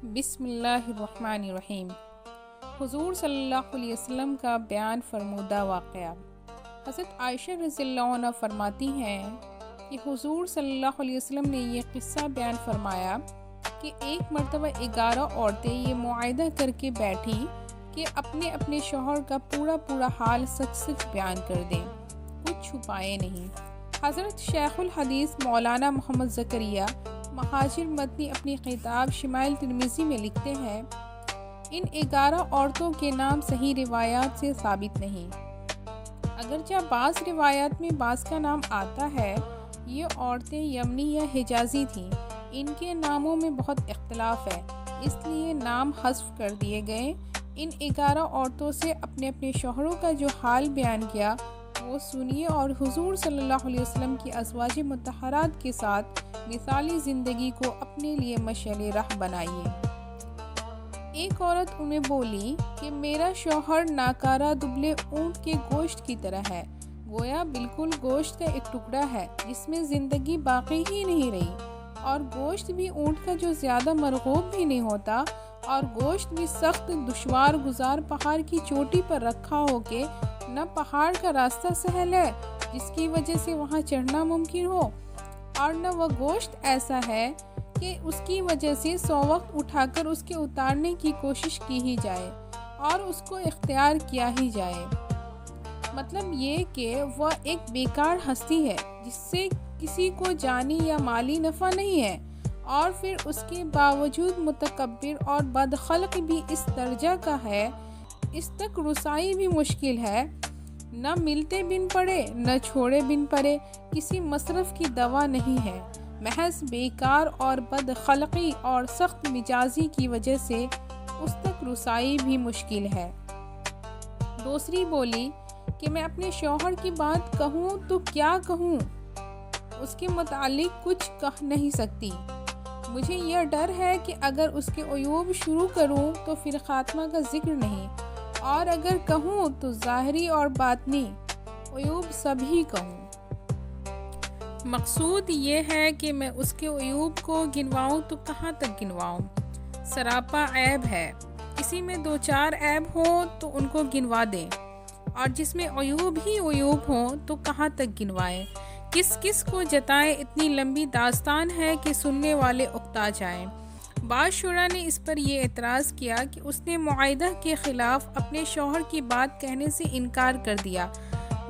بسم اللہ الرحمن الرحیم۔ حضور صلی اللہ علیہ وسلم کا بیان فرمودہ واقعہ۔ حضرت عائشہ رضی اللہ عنہ فرماتی ہیں کہ حضور صلی اللہ علیہ وسلم نے یہ قصہ بیان فرمایا کہ ایک مرتبہ 11 عورتیں یہ معاہدہ کر کے بیٹھیں کہ اپنے اپنے شوہر کا پورا حال سچ سچ بیان کر دیں، کچھ چھپائے نہیں۔ حضرت شیخ الحدیث مولانا محمد زکریا مہاجر مدنی اپنی کتاب شمائل ترمذی میں لکھتے ہیں، ان 11 عورتوں کے نام صحیح روایات سے ثابت نہیں، اگرچہ بعض روایات میں بعض کا نام آتا ہے۔ یہ عورتیں یمنی یا حجازی تھیں، ان کے ناموں میں بہت اختلاف ہے، اس لیے نام حذف کر دیے گئے۔ ان 11 عورتوں سے اپنے اپنے شوہروں کا جو حال بیان کیا وہ سنیے اور حضور صلی اللہ علیہ وسلم کی ازواج مطہرات کے ساتھ مثالی زندگی کو اپنے لیے مشعل راہ بنائیے۔ ایک عورت انہیں بولی کہ میرا شوہر ناکارہ دبلے اونٹ کے گوشت کی طرح ہے، گویا بالکل گوشت کا ایک ٹکڑا ہے جس میں زندگی باقی ہی نہیں رہی، اور گوشت بھی اونٹ کا جو زیادہ مرغوب بھی نہیں ہوتا، اور گوشت بھی سخت دشوار گزار پہاڑ کی چوٹی پر رکھا ہو کے نہ پہاڑ کا راستہ سہل ہے جس کی وجہ سے وہاں چڑھنا ممکن ہو، اور نہ وہ گوشت ایسا ہے کہ اس کی وجہ سے 100 وقت اٹھا کر اس کے اتارنے کی کوشش کی ہی جائے اور اس کو اختیار کیا ہی جائے۔ مطلب یہ کہ وہ ایک بیکار ہستی ہے جس سے کسی کو جانی یا مالی نفع نہیں ہے، اور پھر اس کے باوجود متکبر اور بدخلق بھی اس درجہ کا ہے، اس تک رسائی بھی مشکل ہے، نہ ملتے بن پڑے نہ چھوڑے بن پڑے، کسی مصرف کی دوا نہیں ہے، محض بیکار اور بدخلقی اور سخت مزاجی کی وجہ سے اس تک رسائی بھی مشکل ہے۔ دوسری بولی کہ میں اپنے شوہر کی بات کہوں تو کیا کہوں، اس کے متعلق کچھ کہہ نہیں سکتی، مجھے یہ ڈر ہے کہ اگر اس کے عیوب شروع کروں تو پھر خاتمہ کا ذکر نہیں، اور اگر کہوں تو ظاہری اور باطنی عیوب سبھی کہوں۔ مقصود یہ ہے کہ میں اس کے عیوب کو گنواؤں تو کہاں تک گنواؤں، سراپا عیب ہے، کسی میں 2-4 عیب ہوں تو ان کو گنوا دیں، اور جس میں عیوب ہی عیوب ہوں تو کہاں تک گنوائیں، کس کس کو جتائیں، اتنی لمبی داستان ہے کہ سننے والے اکتا جائیں۔ بعض شعراء نے اس پر یہ اعتراض کیا کہ اس نے معاہدہ کے خلاف اپنے شوہر کی بات کہنے سے انکار کر دیا،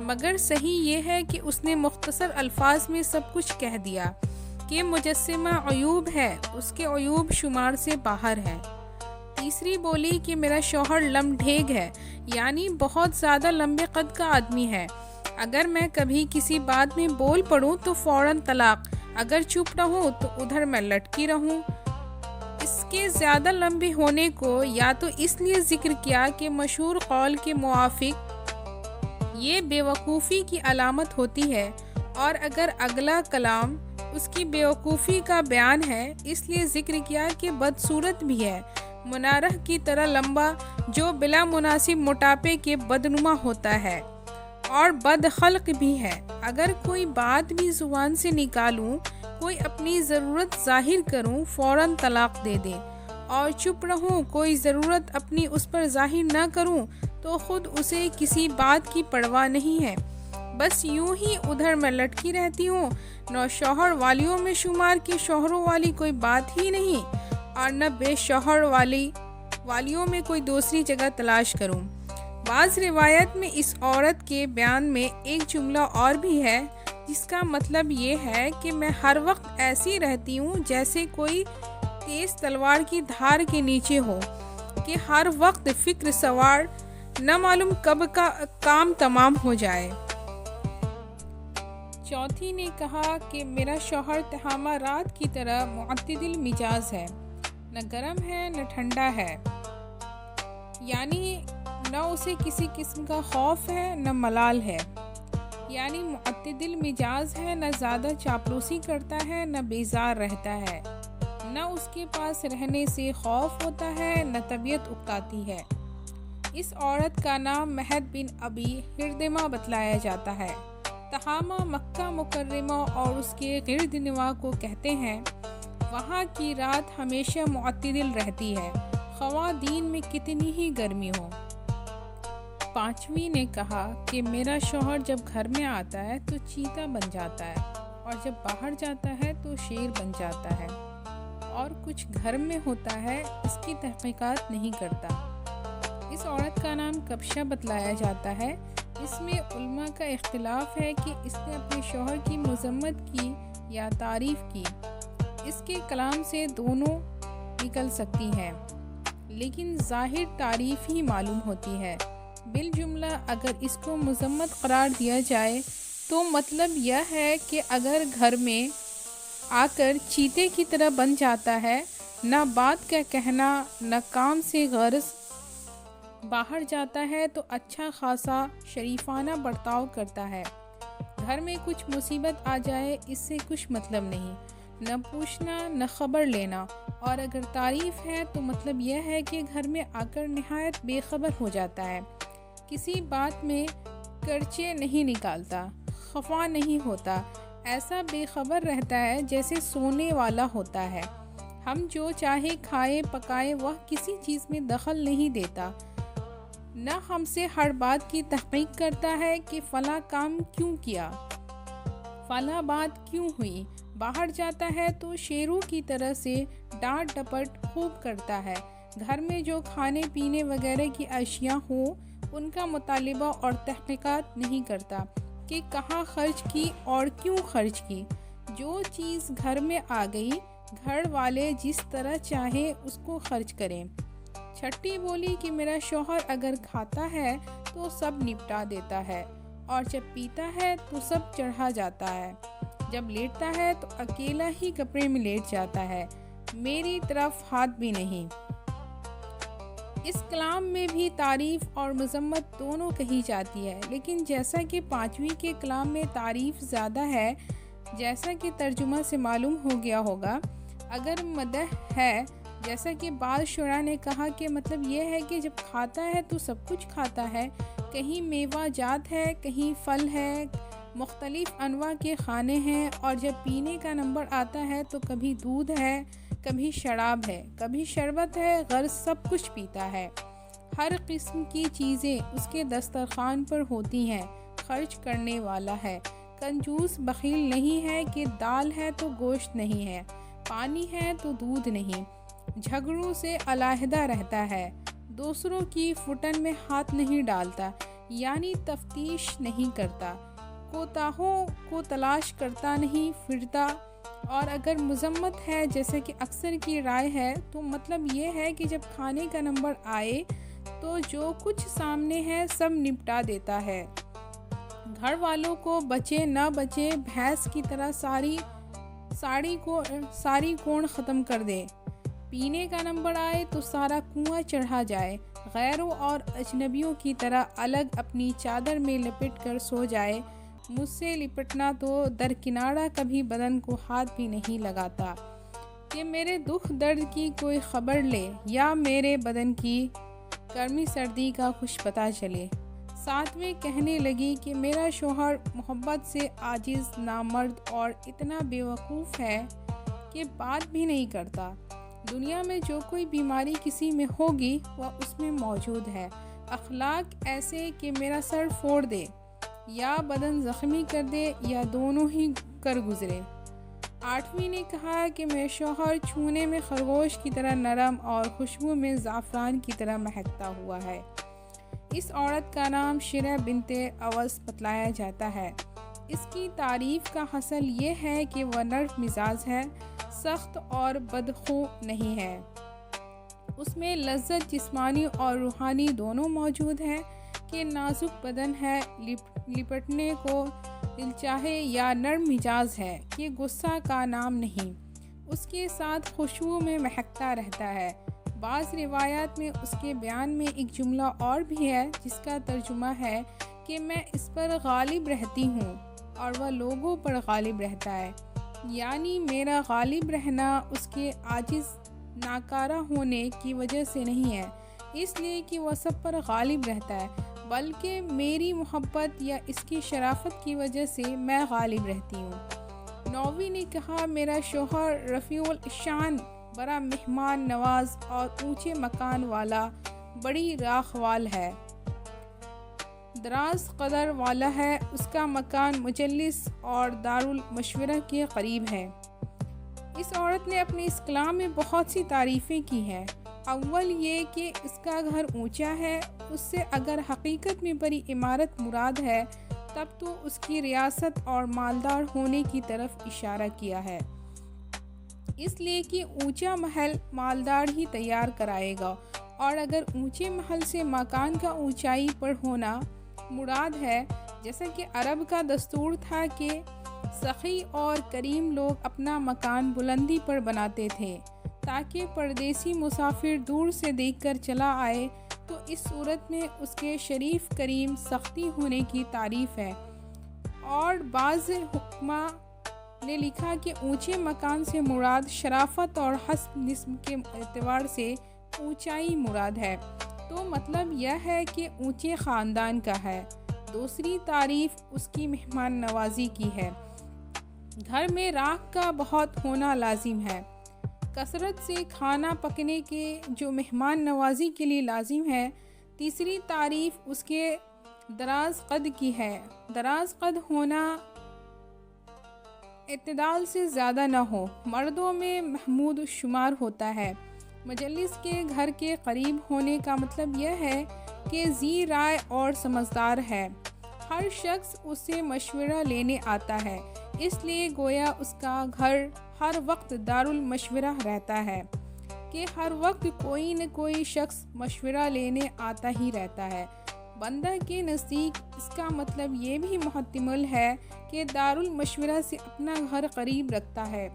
مگر صحیح یہ ہے کہ اس نے مختصر الفاظ میں سب کچھ کہہ دیا کہ مجسمہ عیوب ہے، اس کے عیوب شمار سے باہر ہے۔ تیسری بولی کہ میرا شوہر لم ڈھیگ ہے، یعنی بہت زیادہ لمبے قد کا آدمی ہے، اگر میں کبھی کسی بات میں بول پڑوں تو فوراً طلاق، اگر چپ رہوں تو ادھر میں لٹکی رہوں۔ اس کے زیادہ لمبے ہونے کو یا تو اس لیے ذکر کیا کہ مشہور قول کے موافق یہ بے وقوفی کی علامت ہوتی ہے، اور اگر اگلا کلام اس کی بے وقوفی کا بیان ہے اس لیے ذکر کیا کہ بدصورت بھی ہے، منارہ کی طرح لمبا جو بلا مناسب موٹاپے کے بدنما ہوتا ہے، اور بدخلق بھی ہے، اگر کوئی بات بھی زبان سے نکالوں، کوئی اپنی ضرورت ظاہر کروں فوراً طلاق دے دے، اور چپ رہوں کوئی ضرورت اپنی اس پر ظاہر نہ کروں تو خود اسے کسی بات کی پرواہ نہیں ہے، بس یوں ہی ادھر میں لٹکی رہتی ہوں، نہ شوہر والیوں میں شمار کی شوہروں والی کوئی بات ہی نہیں، اور نہ بے شوہر والیوں میں کوئی دوسری جگہ تلاش کروں۔ بعض روایت میں اس عورت کے بیان میں ایک جملہ اور بھی ہے جس کا مطلب یہ ہے کہ میں ہر وقت ایسی رہتی ہوں جیسے کوئی تیز تلوار کی دھار کے نیچے ہو، کہ ہر وقت فکر سوار، نہ معلوم کب کا کام تمام ہو جائے۔ چوتھی نے کہا کہ میرا شوہر تہامہ رات کی طرح معتدل مزاج ہے، نہ گرم ہے نہ ٹھنڈا ہے، یعنی نہ اسے کسی قسم کا خوف ہے نہ ملال ہے، یعنی معتدل مزاج ہے، نہ زیادہ چاپلوسی کرتا ہے نہ بیزار رہتا ہے، نہ اس کے پاس رہنے سے خوف ہوتا ہے نہ طبیعت اکتاتی ہے۔ اس عورت کا نام مہد بن ابی ہردمہ بتلایا جاتا ہے۔ تہامہ مکہ مکرمہ اور اس کے گرد نواح کو کہتے ہیں۔ وہاں کی رات ہمیشہ معتدل رہتی ہے، خواہ دن میں کتنی ہی گرمی ہو۔ پانچویں نے کہا کہ میرا شوہر جب گھر میں آتا ہے تو چیتا بن جاتا ہے، اور جب باہر جاتا ہے تو شیر بن جاتا ہے، اور کچھ گھر میں ہوتا ہے اس کی تحقیقات نہیں کرتا۔ اس عورت کا نام کبشہ بتلایا جاتا ہے۔ اس میں علماء کا اختلاف ہے کہ اس نے اپنے شوہر کی مذمت کی یا تعریف کی۔ اس کے کلام سے دونوں نکل سکتی ہیں، لیکن ظاہر تعریف ہی معلوم ہوتی ہے۔ بالجملہ اگر اس کو مذمت قرار دیا جائے تو مطلب یہ ہے کہ اگر گھر میں آ کر چیتے کی طرح بن جاتا ہے، نہ بات کا کہنا نہ کام سے غرض، باہر جاتا ہے تو اچھا خاصا شریفانہ برتاؤ کرتا ہے، گھر میں کچھ مصیبت آ جائے اس سے کچھ مطلب نہیں، نہ پوچھنا نہ خبر لینا، اور اگر تعریف ہے تو مطلب یہ ہے کہ گھر میں آ کر نہایت بے خبر ہو جاتا ہے، کسی بات میں کرچے نہیں نکالتا، خفا نہیں ہوتا، ایسا بے خبر رہتا ہے جیسے سونے والا ہوتا ہے۔ ہم جو چاہے کھائے پکائے، وہ کسی چیز میں دخل نہیں دیتا، نہ ہم سے ہر بات کی تحقیق کرتا ہے کہ فلاں کام کیوں کیا، فلاں بات کیوں ہوئی۔ باہر جاتا ہے تو شیروں کی طرح سے ڈانٹ ڈپٹ خوب کرتا ہے، گھر میں جو کھانے پینے وغیرہ کی اشیاء ہوں ان کا مطالبہ اور تحقیقات نہیں کرتا کہ کہاں خرچ کی اور کیوں خرچ کی۔ جو چیز گھر میں آ گئی، گھر والے جس طرح چاہے اس کو خرچ کریں۔ چھٹی بولی کہ میرا شوہر اگر کھاتا ہے تو سب نپٹا دیتا ہے، اور جب پیتا ہے تو سب چڑھا جاتا ہے، جب لیٹتا ہے تو اکیلا ہی کپڑے میں لیٹ جاتا ہے، میری طرف ہاتھ بھی نہیں۔ اس کلام میں بھی تعریف اور مذمت دونوں کہی جاتی ہے، لیکن جیسا کہ پانچویں کے کلام میں تعریف زیادہ ہے، جیسا کہ ترجمہ سے معلوم ہو گیا ہوگا، اگر مدح ہے، جیسا کہ بعض شعراء نے کہا کہ مطلب یہ ہے کہ جب کھاتا ہے تو سب کچھ کھاتا ہے، کہیں میوہ جات ہے، کہیں پھل ہے، مختلف انواع کے کھانے ہیں، اور جب پینے کا نمبر آتا ہے تو کبھی دودھ ہے، کبھی شراب ہے، کبھی شربت ہے، غرض سب کچھ پیتا ہے، ہر قسم کی چیزیں اس کے دسترخوان پر ہوتی ہیں، خرچ کرنے والا ہے، کنجوس بخیل نہیں ہے کہ دال ہے تو گوشت نہیں ہے، پانی ہے تو دودھ نہیں، جھگڑوں سے علیحدہ رہتا ہے، دوسروں کی فٹن میں ہاتھ نہیں ڈالتا، یعنی تفتیش نہیں کرتا، کوتاہوں کو تلاش کرتا نہیں پھرتا۔ اور اگر مذمت ہے، جیسا کہ اکثر کی رائے ہے، تو مطلب یہ ہے کہ جب کھانے کا نمبر آئے تو جو کچھ سامنے ہے سب نپٹا دیتا ہے، گھر والوں کو بچے نہ بچے بھینس کی طرح ساری کون ختم کر دے، پینے کا نمبر آئے تو سارا کنواں چڑھا جائے، غیروں اور اجنبیوں کی طرح الگ اپنی چادر میں لپٹ کر سو جائے، مجھ سے لپٹنا تو درکنارہ کبھی بدن کو ہاتھ بھی نہیں لگاتا کہ میرے دکھ درد کی کوئی خبر لے یا میرے بدن کی گرمی سردی کا کچھ پتہ چلے۔ ساتویں کہنے لگی کہ میرا شوہر محبت سے عاجز، نامرد اور اتنا بیوقوف ہے کہ بات بھی نہیں کرتا، دنیا میں جو کوئی بیماری کسی میں ہوگی وہ اس میں موجود ہے، اخلاق ایسے کہ میرا سر پھوڑ دے، یا بدن زخمی کر دے، یا دونوں ہی کر گزرے۔ آٹھویں نے کہا کہ میرا شوہر چھونے میں خرگوش کی طرح نرم اور خوشبو میں زعفران کی طرح مہکتا ہوا ہے۔ اس عورت کا نام شرح بنت اوس بتلایا جاتا ہے۔ اس کی تعریف کا حاصل یہ ہے کہ وہ نرم مزاج ہے، سخت اور بدخو نہیں ہے، اس میں لذت جسمانی اور روحانی دونوں موجود ہے، کہ نازک بدن ہے، لپٹنے کو دل چاہے، یا نرم مزاج ہے کہ غصہ کا نام نہیں، اس کے ساتھ خوشبو میں مہکتا رہتا ہے۔ بعض روایات میں اس کے بیان میں ایک جملہ اور بھی ہے جس کا ترجمہ ہے کہ میں اس پر غالب رہتی ہوں اور وہ لوگوں پر غالب رہتا ہے، یعنی میرا غالب رہنا اس کے عاجز ناکارہ ہونے کی وجہ سے نہیں ہے، اس لیے کہ وہ سب پر غالب رہتا ہے، بلکہ میری محبت یا اس کی شرافت کی وجہ سے میں غالب رہتی ہوں۔ نووی نے کہا میرا شوہر رفیع الشان، بڑا مہمان نواز اور اونچے مکان والا، بڑی راکھوال ہے، دراز قدر والا ہے، اس کا مکان مجلس اور دارالمشورہ کے قریب ہے۔ اس عورت نے اپنے اس کلام میں بہت سی تعریفیں کی ہیں۔ اول یہ کہ اس کا گھر اونچا ہے، اس سے اگر حقیقت میں بڑی عمارت مراد ہے تب تو اس کی ریاست اور مالدار ہونے کی طرف اشارہ کیا ہے، اس لیے کہ اونچا محل مالدار ہی تیار کرائے گا، اور اگر اونچے محل سے مکان کا اونچائی پر ہونا مراد ہے، جیسا کہ عرب کا دستور تھا کہ سخی اور کریم لوگ اپنا مکان بلندی پر بناتے تھے تاکہ پردیسی مسافر دور سے دیکھ کر چلا آئے، تو اس صورت میں اس کے شریف کریم سختی ہونے کی تعریف ہے۔ اور بعض حکماء نے لکھا کہ اونچے مکان سے مراد شرافت اور حسب نسب کے اعتبار سے اونچائی مراد ہے، تو مطلب یہ ہے کہ اونچے خاندان کا ہے۔ دوسری تعریف اس کی مہمان نوازی کی ہے۔ گھر میں راکھ کا بہت ہونا لازم ہے، کثرت سے کھانا پکنے کے جو مہمان نوازی کے لیے لازم ہے۔ تیسری تعریف اس کے دراز قد کی ہے، دراز قد ہونا اعتدال سے زیادہ نہ ہو، مردوں میں محمود شمار ہوتا ہے۔ مجلس کے گھر کے قریب ہونے کا مطلب یہ ہے کہ ذی رائے اور سمجھدار ہے، ہر شخص اس سے مشورہ لینے آتا ہے، اس لیے گویا اس کا گھر ہر وقت دارالمشورہ رہتا ہے کہ ہر وقت کوئی نہ کوئی شخص مشورہ لینے آتا ہی رہتا ہے۔ بندہ کے نزدیک اس کا مطلب یہ بھی محتمل ہے کہ دارالمشورہ سے اپنا گھر قریب رکھتا ہے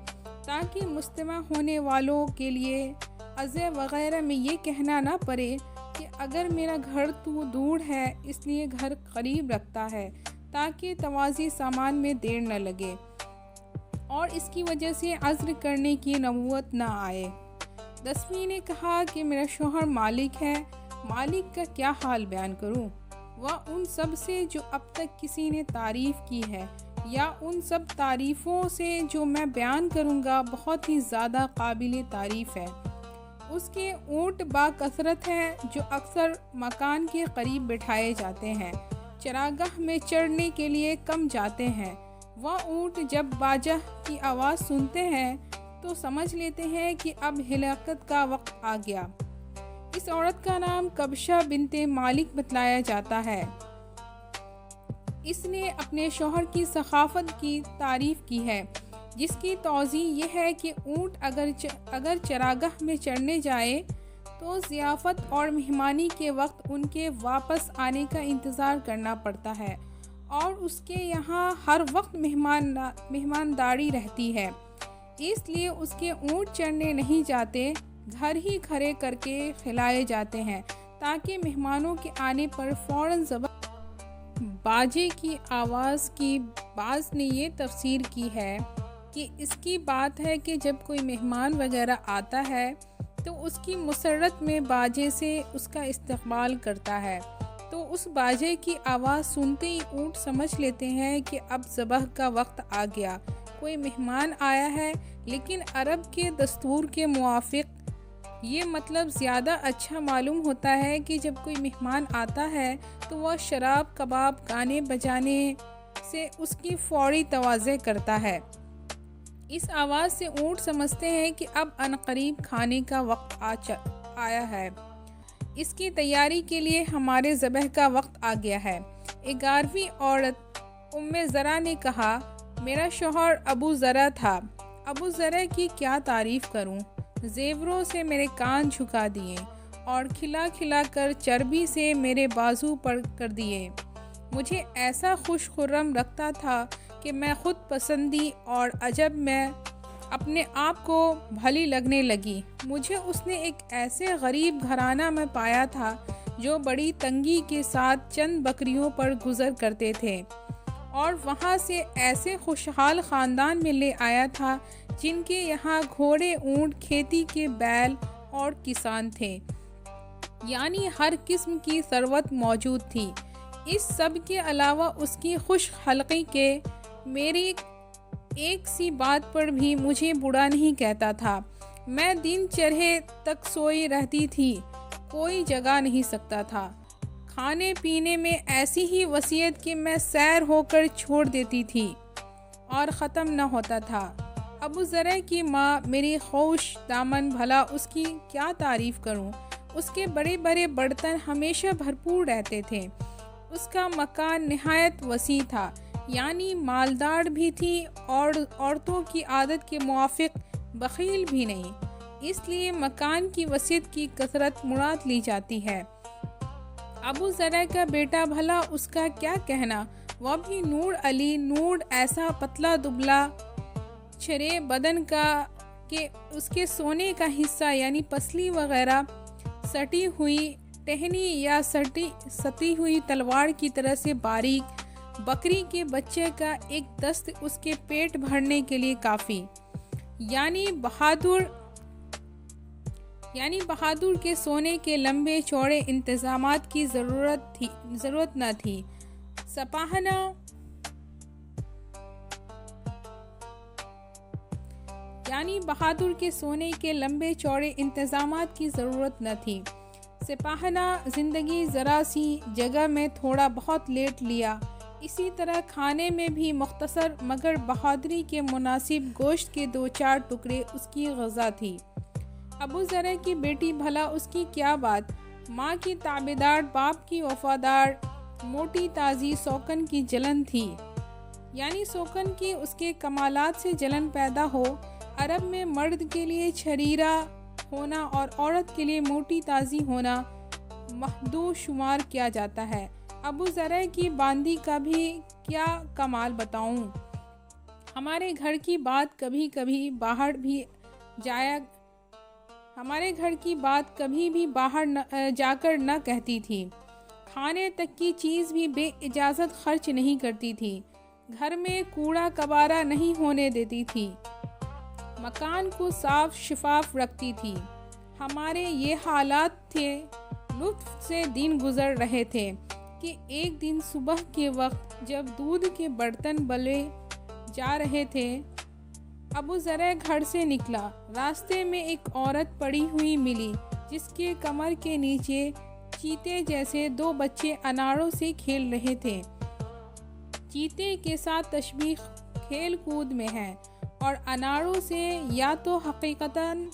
تاکہ مستمع ہونے والوں کے لیے عزا وغیرہ میں یہ کہنا نہ پڑے کہ اگر میرا گھر تو دور ہے اس لیے گھر قریب رکھتا ہے تاکہ توازی سامان میں دیر نہ لگے اور اس کی وجہ سے عزل کرنے کی نوبت نہ آئے۔ 10ویں نے کہا کہ میرا شوہر مالک ہے، مالک کا کیا حال بیان کروں؟ وہ ان سب سے جو اب تک کسی نے تعریف کی ہے یا ان سب تعریفوں سے جو میں بیان کروں گا بہت ہی زیادہ قابل تعریف ہے۔ اس کے اونٹ با کثرت ہیں جو اکثر مکان کے قریب بٹھائے جاتے ہیں، چراگاہ میں چرنے کے لیے کم جاتے ہیں۔ وہ اونٹ جب باجہ کی آواز سنتے ہیں تو سمجھ لیتے ہیں کہ اب ہلاکت کا وقت آ گیا۔ اس عورت کا نام کبشہ بنت مالک بتلایا جاتا ہے۔ اس نے اپنے شوہر کی سخاوت کی تعریف کی ہے، جس کی توضیح یہ ہے کہ اونٹ اگر چراگاہ میں چرنے جائے تو ضیافت اور مہمانی کے وقت ان کے واپس آنے کا انتظار کرنا پڑتا ہے، اور اس کے یہاں ہر وقت مہمانداری رہتی ہے، اس لیے اس کے اونٹ چرنے نہیں جاتے، گھر ہی کھڑے کر کے کھلائے جاتے ہیں تاکہ مہمانوں کے آنے پر فوراً باجے کی آواز کی۔ بعض نے یہ تفسیر کی ہے کہ اس کی بات ہے کہ جب کوئی مہمان وغیرہ آتا ہے تو اس کی مسرت میں باجے سے اس کا استقبال کرتا ہے، تو اس باجے کی آواز سنتے ہی اونٹ سمجھ لیتے ہیں کہ اب ذبح کا وقت آ گیا، کوئی مہمان آیا ہے۔ لیکن عرب کے دستور کے موافق یہ مطلب زیادہ اچھا معلوم ہوتا ہے کہ جب کوئی مہمان آتا ہے تو وہ شراب کباب گانے بجانے سے اس کی فوری توازے کرتا ہے۔ اس آواز سے اونٹ سمجھتے ہیں کہ اب عنقریب کھانے کا وقت آیا ہے، اس کی تیاری کے لیے ہمارے ذبح کا وقت آ گیا ہے۔ 11ویں عورت ام زرع نے کہا میرا شوہر ابو زرع تھا، ابو زرع کی کیا تعریف کروں، زیوروں سے میرے کان جھکا دیے اور کھلا کھلا کر چربی سے میرے بازو پر کر دیے، مجھے ایسا خوش خرم رکھتا تھا کہ میں خود پسندی اور عجب میں اپنے آپ کو بھلی لگنے لگی۔ مجھے اس نے ایک ایسے غریب گھرانہ میں پایا تھا جو بڑی تنگی کے ساتھ چند بکریوں پر گزر کرتے تھے، اور وہاں سے ایسے خوشحال خاندان میں لے آیا تھا جن کے یہاں گھوڑے، اونٹ، کھیتی کے بیل اور کسان تھے، یعنی ہر قسم کی ثروت موجود تھی۔ اس سب کے علاوہ اس کی خوش خلقی کے میری ایک سی بات پر بھی مجھے برا نہیں کہتا تھا۔ میں دن چڑھے تک سوئی رہتی تھی، کوئی جگا نہیں سکتا تھا۔ کھانے پینے میں ایسی ہی وصیت کہ میں سیر ہو کر چھوڑ دیتی تھی اور ختم نہ ہوتا تھا۔ ابو ذرع کی ماں میری خوش دامن، بھلا اس کی کیا تعریف کروں۔ اس کے بڑے بڑے برتن ہمیشہ بھرپور رہتے تھے۔ اس کا مکان نہایت وسیع تھا، یعنی مالدار بھی تھی اور عورتوں کی عادت کے موافق بخیل بھی نہیں، اس لیے مکان کی وسعت کی کثرت مراد لی جاتی ہے۔ ابو ذرع کا بیٹا، بھلا اس کا کیا کہنا، وہ بھی نور علی نور، ایسا پتلا دبلا چھرے بدن کا کہ اس کے سونے کا حصہ یعنی پسلی وغیرہ سٹی ہوئی ٹہنی یا سٹی ہوئی تلوار کی طرح سے باریک، بکری کے بچے کا ایک دست اس کے پیٹ بھرنے کے لیے کافی، یعنی بہادر کے سونے کے لمبے چوڑے انتظامات کی ضرورت نہ تھی۔ سپاہانہ زندگی، ذرا سی جگہ میں تھوڑا بہت لیٹ لیا، اسی طرح کھانے میں بھی مختصر مگر بہادری کے مناسب گوشت کے 2-4 ٹکڑے اس کی غذا تھی۔ ابو ذرع کی بیٹی، بھلا اس کی کیا بات، ماں کی تابعدار، باپ کی وفادار، موٹی تازی سوکن کی جلن تھی، یعنی سوکن کی اس کے کمالات سے جلن پیدا ہو۔ عرب میں مرد کے لیے چھریرا ہونا اور عورت کے لیے موٹی تازی ہونا محدود شمار کیا جاتا ہے۔ ابو ذرع کی باندی کا بھی کیا کمال بتاؤں۔ ہمارے گھر کی بات کبھی بھی باہر جا کر نہ کہتی تھی، کھانے تک کی چیز بھی بے اجازت خرچ نہیں کرتی تھی، گھر میں کوڑا کبارہ نہیں ہونے دیتی تھی، مکان کو صاف شفاف رکھتی تھی۔ ہمارے یہ حالات تھے، لطف سے دن گزر رہے تھے کہ ایک دن صبح کے وقت جب دودھ کے برتن بلے جا رہے تھے، ابو ذرع گھر سے نکلا۔ راستے میں ایک عورت پڑی ہوئی ملی جس کے کمر کے نیچے چیتے جیسے 2 بچے اناروں سے کھیل رہے تھے۔ چیتے کے ساتھ تشبیہ کھیل کود میں ہے اور اناروں سے یا تو حقیقتاً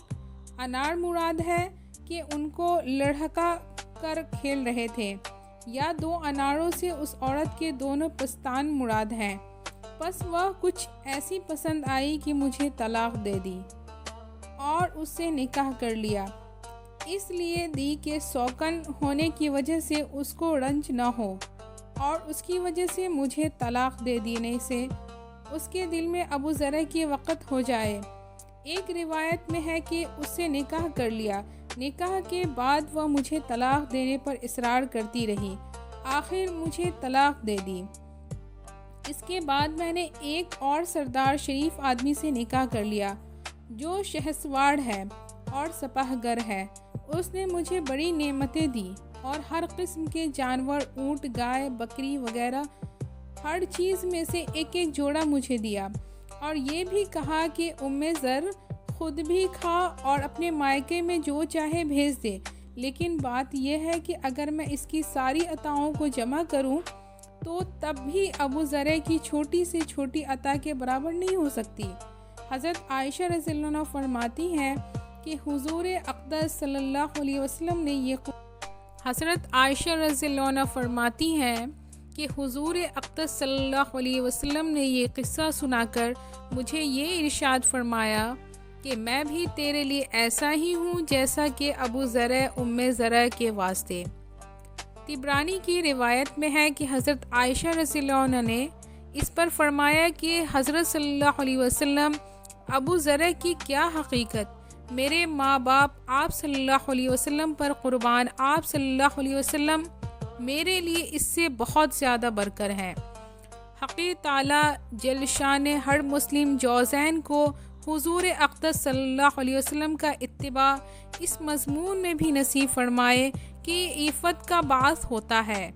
انار مراد ہے کہ ان کو لڑھکا کر کھیل رہے تھے، یا 2 اناروں سے اس عورت کے دونوں پستان مراد ہیں۔ بس وہ کچھ ایسی پسند آئی کہ مجھے طلاق دے دی اور اس سے نکاح کر لیا، اس لیے دی کہ سوکن ہونے کی وجہ سے اس کو رنج نہ ہو، اور اس کی وجہ سے مجھے طلاق دے دینے سے اس کے دل میں ابو ذرع کی وقت ہو جائے۔ ایک روایت میں ہے کہ اس سے نکاح کر لیا، نکاح کے بعد وہ مجھے طلاق دینے پر اصرار کرتی رہی، آخر مجھے طلاق دے دی۔ اس کے بعد میں نے ایک اور سردار شریف آدمی سے نکاح کر لیا جو شہسوار ہے اور سپاہگر ہے۔ اس نے مجھے بڑی نعمتیں دی اور ہر قسم کے جانور، اونٹ، گائے، بکری وغیرہ ہر چیز میں سے ایک جوڑا مجھے دیا، اور یہ بھی کہا کہ زر خود بھی کھا اور اپنے مائکے میں جو چاہے بھیج دے، لیکن بات یہ ہے کہ اگر میں اس کی ساری عطاؤں کو جمع کروں تو تب بھی ابو ذرع کی چھوٹی سے چھوٹی عطا کے برابر نہیں ہو سکتی۔ حضرت عائشہ رضی اللہ عنہ فرماتی ہیں کہ حضور اقدس صلی اللہ علیہ وسلم نے یہ قصہ سنا کر مجھے یہ ارشاد فرمایا کہ میں بھی تیرے لیے ایسا ہی ہوں جیسا کہ ابو ذرع ذرع کے واسطے۔ طبرانی کی روایت میں ہے کہ حضرت عائشہ رضی اللہ عنہ نے اس پر فرمایا کہ حضرت صلی اللہ علیہ وسلم، ابو ذرع کی کیا حقیقت، میرے ماں باپ آپ صلی اللہ علیہ وسلم پر قربان، آپ صلی اللہ علیہ وسلم میرے لیے اس سے بہت زیادہ برتر ہیں۔ حقیر تعالی جل شان ہر مسلم جوزین کو حضور اقدس صلی اللہ علیہ وسلم کا اتباع اس مضمون میں بھی نصیب فرمائے کہ عفت کا باعث ہوتا ہے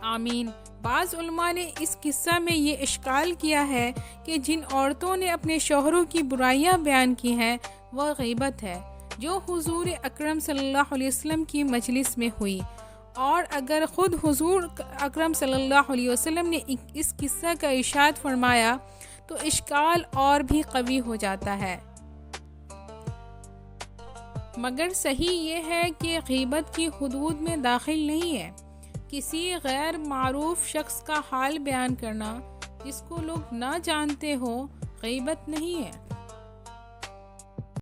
آمین۔ بعض علماء نے اس قصہ میں یہ اشکال کیا ہے کہ جن عورتوں نے اپنے شوہروں کی برائیاں بیان کی ہیں وہ غیبت ہے جو حضور اکرم صلی اللہ علیہ وسلم کی مجلس میں ہوئی، اور اگر خود حضور اکرم صلی اللہ علیہ وسلم نے اس قصہ کا ارشاد فرمایا تو اشکال اور بھی قوی ہو جاتا ہے۔ مگر صحیح یہ ہے کہ غیبت کی حدود میں داخل نہیں ہے۔ کسی غیر معروف شخص کا حال بیان کرنا جس کو لوگ نہ جانتے ہو غیبت نہیں ہے۔